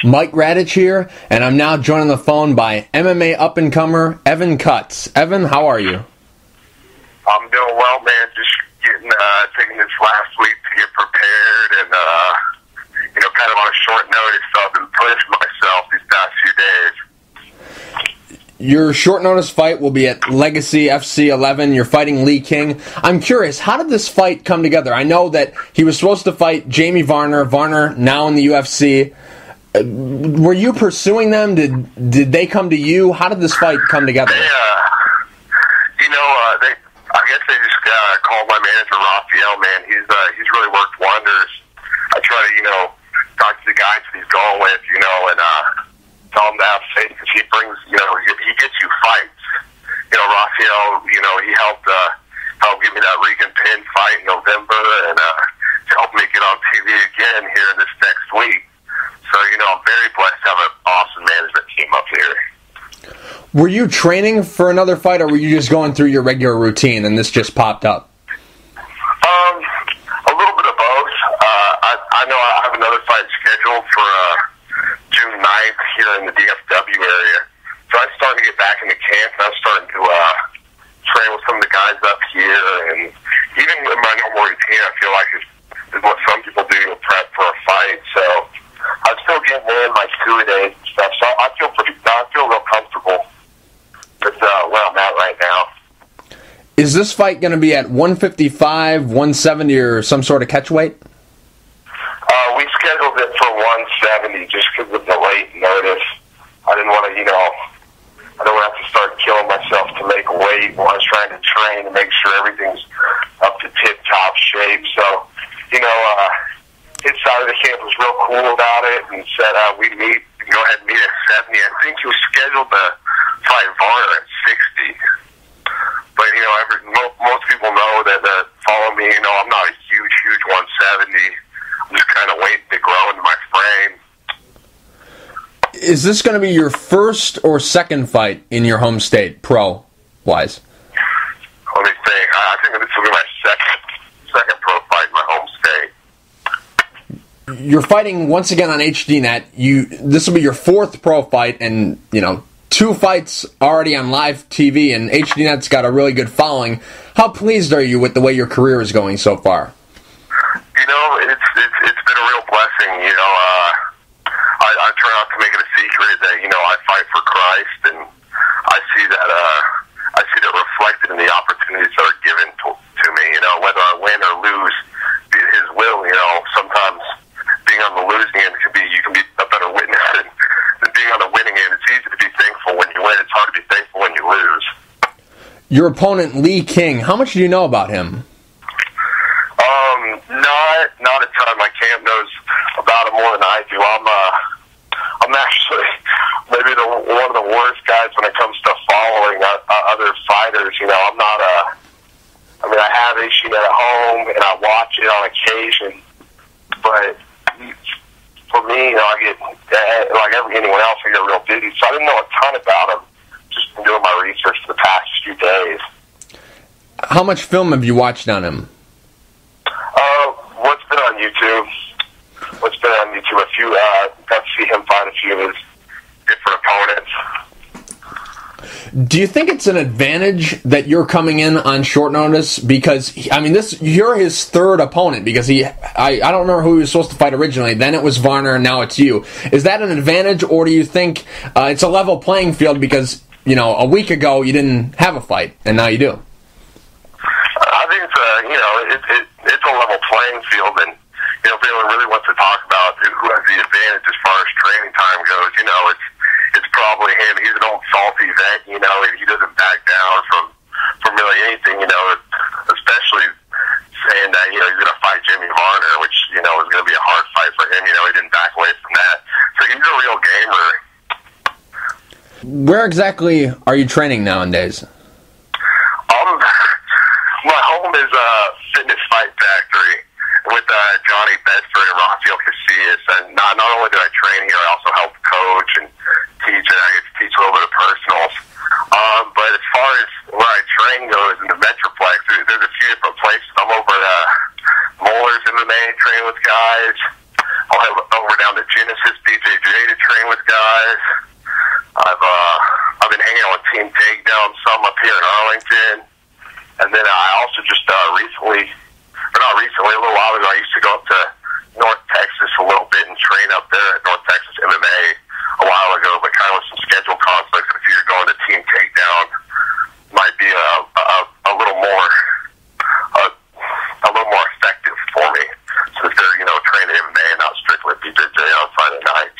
Mike Radich here, and I'm now joined on the phone by MMA up-and-comer Evan Cutts. Evan, how are you? I'm doing well, man. Just getting taking this last week to get prepared, and kind of on a short notice. So I've been pushing myself these past few days. Your short notice fight will be at Legacy FC 11. You're fighting Lee King. I'm curious, how did this fight come together? I know that he was supposed to fight Jamie Varner. Varner now in the UFC. Were you pursuing them? Did they come to you? How did this fight come together? I guess they just called my manager Raphael. Man, he's really worked wonders. I try to talk to the guys that he's going with, and tell him to have faith because he brings he gets you fights. Raphael, he helped give me that Regan Penn fight in November, and helped me get on TV again here in this next week. So, I'm very blessed to have an awesome management team up here. Were you training for another fight, or were you just going through your regular routine and this just popped up? A little bit of both. I know I have another fight scheduled for June 9th here in the DFW area. So I'm starting to get back into camp, and I'm starting to train with some of the guys up here. And even in my normal routine, I feel like is what some people do to prep for a fight. So I'm still getting in my two-a-days and stuff. So I feel real comfortable with where I'm at right now. Is this fight going to be at 155, 170, or some sort of catch weight? We scheduled it for 170 just because of the late notice. I didn't want to, I don't have to start killing myself to make weight while I was trying to train and make sure everything's up to tip-top shape. So, his side of the camp was real cool about it and said we'd go ahead and meet at 70. I think he was scheduled to fight Varner at 60. But, most people know that follow me, I'm not a huge 170. I'm just kind of waiting to grow into my frame. Is this going to be your first or second fight in your home state, pro-wise? Let me think. I think this will be my second pro fight in my home state. You're fighting once again on HDNet. This will be your fourth pro fight, and, 2 fights already on live TV, and HDNet's got a really good following. How pleased are you with the way your career is going so far? It's been a real blessing. I try not to make it a secret that I fight for Christ, and I see that reflected in the opportunities that are given to me. Whether I win or lose, be it His will. Sometimes being on the losing end you can be a better witness than being on the winning end. It's easy to be thankful when you win. It's hard to be thankful when you lose. Your opponent, Lee King, how much do you know about him? Not a ton. My camp knows about him more than I do. I'm actually maybe one of the worst guys when it comes to following other fighters. I'm not I have HDNet at home and I watch it on occasion, but for me, I get like anyone else, I get real busy. So I didn't know a ton about him. Just been doing my research for the past few days. How much film have you watched on him? What's been on YouTube? A few, got to see him fight a few of his different opponents. Do you think it's an advantage that you're coming in on short notice? Because, you're his third opponent, because I don't remember who he was supposed to fight originally. Then it was Varner, and now it's you. Is that an advantage, or do you think it's a level playing field because, a week ago you didn't have a fight, and now you do? I think it's a level playing field, and if anyone really wants to talk about who has the advantage as far as training time goes, it's probably him. He's an old salty vet, he doesn't back down from really anything, especially saying that, he's going to fight Jamie Varner, which, is going to be a hard fight for him. He didn't back away from that. So he's a real gamer. Where exactly are you training nowadays? My home is Fitness Fight Factory with Johnny Bedford and Rafael Casillas. And not only do I train here, I also help coach and teach, and I get to teach a little bit of personals. But as far as where I train goes in the Metroplex, there's a few different places. I'm over at Moeller's MMA, training with guys. I'll head over down to Genesis BJJ to guys. I've been hanging out with Team Takedown some up here in Arlington, and then I also just a little while ago, I used to go up to North Texas a little bit and train up there at North Texas MMA a while ago, but kind of with some schedule conflicts. If you're going to Team Takedown, might be a little more effective for me, since they're training MMA and not strictly BJJ on Friday nights.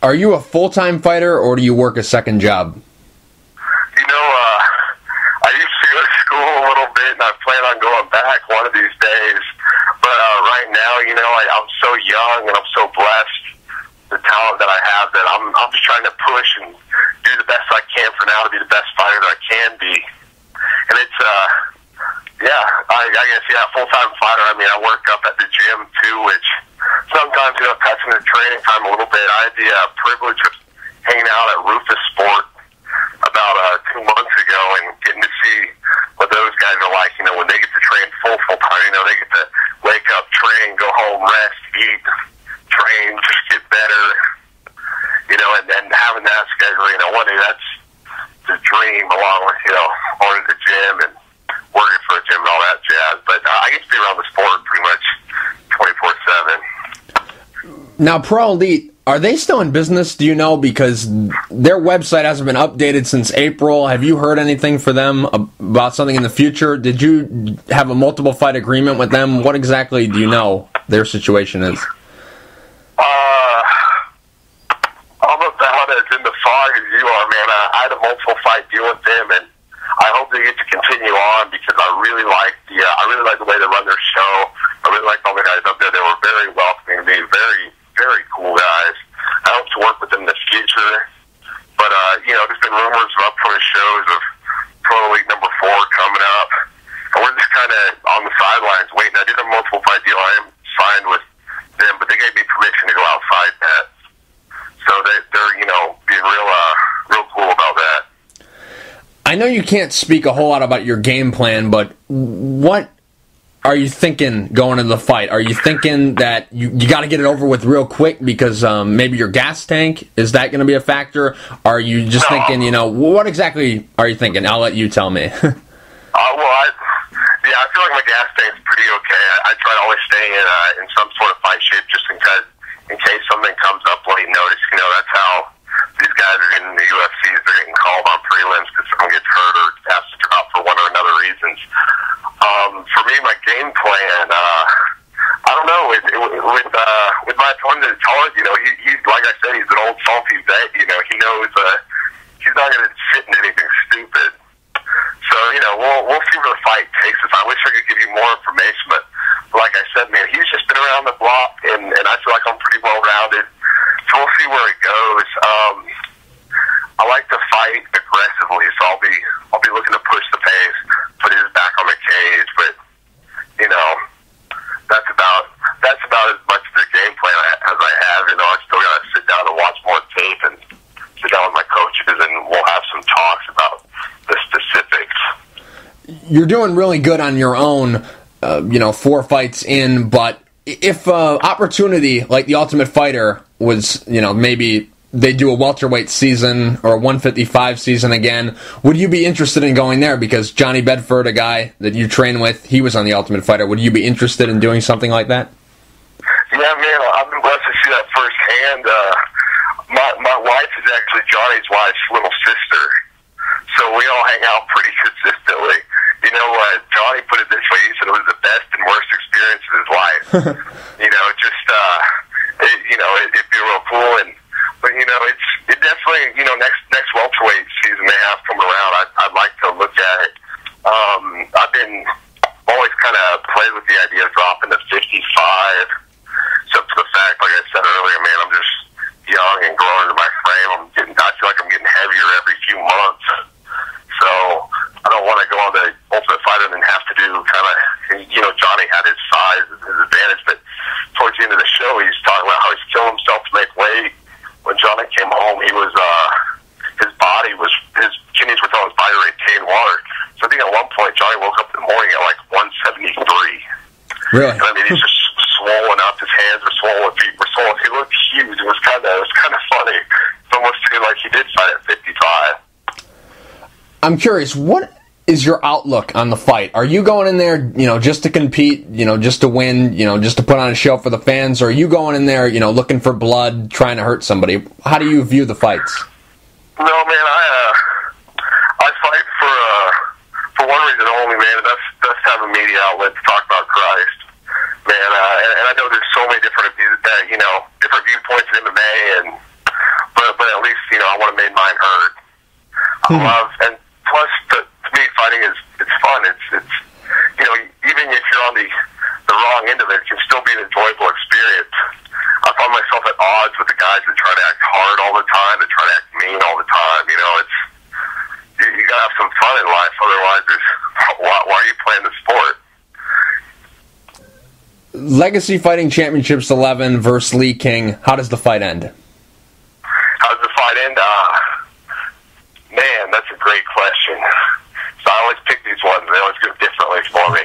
Are you a full-time fighter, or do you work a second job? I used to go to school a little bit, and I plan on going back one of these days. But right now, I'm so young and I'm so blessed, the talent that I have, that I'm just trying to push and do the best I can for now to be the best fighter that I can be. And it's, I guess, full-time fighter. I mean, I work up at the gym too, which sometimes, cuts into training time a little bit. I had the privilege of hanging out at Rufus Sport about 2 months ago and getting to see what those guys are like, when they get to train full time. They get to wake up, train, go home, rest, eat, train, just get better, and having that schedule, one day that's the dream, along with, going to the gym and working for a gym and all that jazz. But I get to be around the sport pretty much 24/7. Now, Pro Elite, are they still in business, do you know? Because their website hasn't been updated since April. Have you heard anything for them about something in the future? Did you have a multiple fight agreement with them? What exactly do you know their situation is? I'm about as in the fog as you are, man. I had a multiple fight deal with them, and I hope they get to continue on, because I really like the way they run their show. I really like all the guys up there. They were very welcoming to me, very, very cool guys. I hope to work with them in the future. But, there's been rumors of upcoming shows of Pro League number 4 coming up. And we're just kind of on the sidelines waiting. I did a multiple fight deal. I am signed with them, but they gave me permission to go outside that. So they're being real cool about that. I know you can't speak a whole lot about your game plan, but what are you thinking going into the fight? Are you thinking that you got to get it over with real quick because maybe your gas tank, is that going to be a factor? Are you just thinking, what exactly are you thinking? I'll let you tell me. I feel like my gas tank's pretty okay. I try to always stay in some sort of fight shape, just in case something comes up late notice. That's how these guys are getting in the UFCs. They're getting called on prelims because someone gets hurt or has to drop for one or another reasons. For me, my game plan, I don't know. With my opponent, it's hard. He's like I said, he's an old salty vet. He knows he's not going to sit in anything stupid. So we'll see where the fight takes us. I wish I could give you more information, but like I said, man, he's just been around the block, and I feel like I'm pretty well rounded. So we'll see where it goes. I like to fight aggressively, so I'll be looking to push the pace, put his back on the cage. But that's about as much of the game plan as I have. I still got to sit down and watch more tape and sit down with my coaches, and we'll have some talks about the specifics. You're doing really good on your own, 4 fights in, but if opportunity like the Ultimate Fighter was, maybe they do a welterweight season or a 155 season again, would you be interested in going there? Because Johnny Bedford, a guy that you train with, he was on the Ultimate Fighter. Would you be interested in doing something like that? Yeah, man, I've been blessed to see that firsthand. My wife is actually Johnny's wife's little sister, so we all hang out pretty consistently. Johnny put it this way. He said it was the best and worst experience of his life. It'd be real cool. But it definitely, next welterweight season they have come around, I'd like to look at it. I've been always kind of played with the idea of dropping to 55, except for the fact, like I said earlier, man, I'm just young and growing into my frame. I feel like I'm getting heavier every few months. So I don't want to go on the Ultimate Fighter and then have to do kind of, Johnny had his size, his advantage, but towards the end of the show, he's talking about how he's killing himself to make weight. When Johnny came home, his kidneys were telling his body to retain water. So I think at one point, Johnny woke up in the morning at like 173. Really? And he's just swollen up. His hands were swollen, feet were swollen. He looked huge. It was kind of funny. I'm curious, what is your outlook on the fight? Are you going in there, just to compete, just to win, just to put on a show for the fans? Or are you going in there, looking for blood, trying to hurt somebody? How do you view the fights? No, man, I fight for one reason only, man. And that's to have a media outlet to talk about Christ, man. And I know there's so many different different viewpoints in MMA, but at least I want to make mine heard. I love, and plus to me, fighting it's fun. It's even if you're on the wrong end of it, it can still be an enjoyable experience. I find myself at odds with the guys that try to act hard all the time, that try to act mean all the time. It's you gotta have some fun in life. Otherwise, why are you playing the sport? Legacy Fighting Championships 11 versus Lee King. How does the fight end? How does the fight end? Man, that's a great question. So I always pick these ones. They always go differently for me.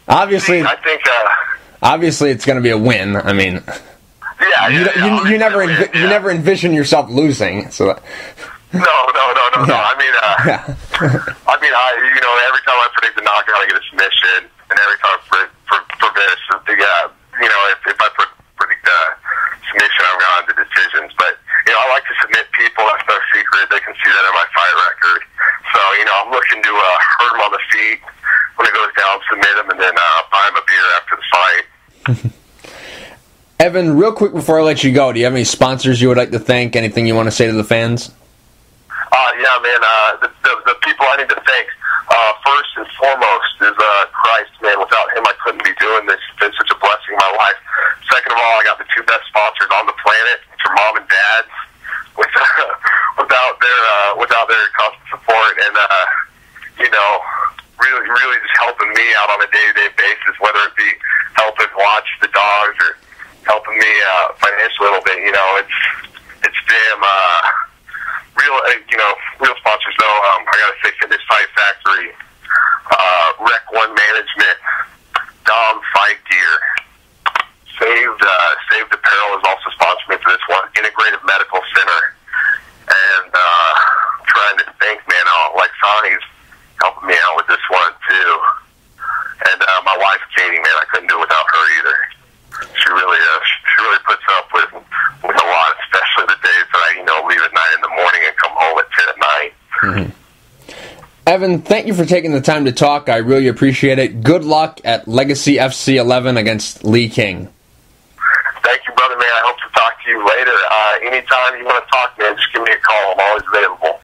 Obviously, I think. Obviously, it's going to be a win. I mean, you never envision yourself losing. So. No. I mean, every time I predict a knockout, I get a submission, and every time I predict for this, if I predict a submission, I'm gone to decisions. But I like to submit people. That's no secret. They can see that in my fight record. So I'm looking to hurt them on the feet when it goes down, submit them, and then buy them a beer after the fight. Evan, real quick before I let you go, do you have any sponsors you would like to thank? Anything you want to say to the fans? Yeah, man. The people I need to thank, first and foremost, is Christ, man. Without him, I couldn't be doing this. It's been such a blessing in my life. Second of all, I got the two best sponsors on the planet, which are mom and dad. Without their constant support and really just helping me out on a day-to-day basis, whether it be helping watch the dogs or helping me financially a little bit. It's damn real sponsors though. I gotta say, Fitness Fight Factory, Rec One Management, Dom Fight Gear, Saved Apparel is also sponsoring me for this one. Integrative Medical Center, and trying to think, man, like Sonny's helping me out with this one too, and my wife Katie, man, I couldn't do it without her either. She really puts up with a lot, especially the days that I leave at 9 in the morning and come home at 10 at night. Mm-hmm. Evan, thank you for taking the time to talk. I really appreciate it. Good luck at Legacy FC 11 against Lee King. Thank you, brother, man. I hope to talk to you later. Anytime you want to talk, man, just give me a call. I'm always available.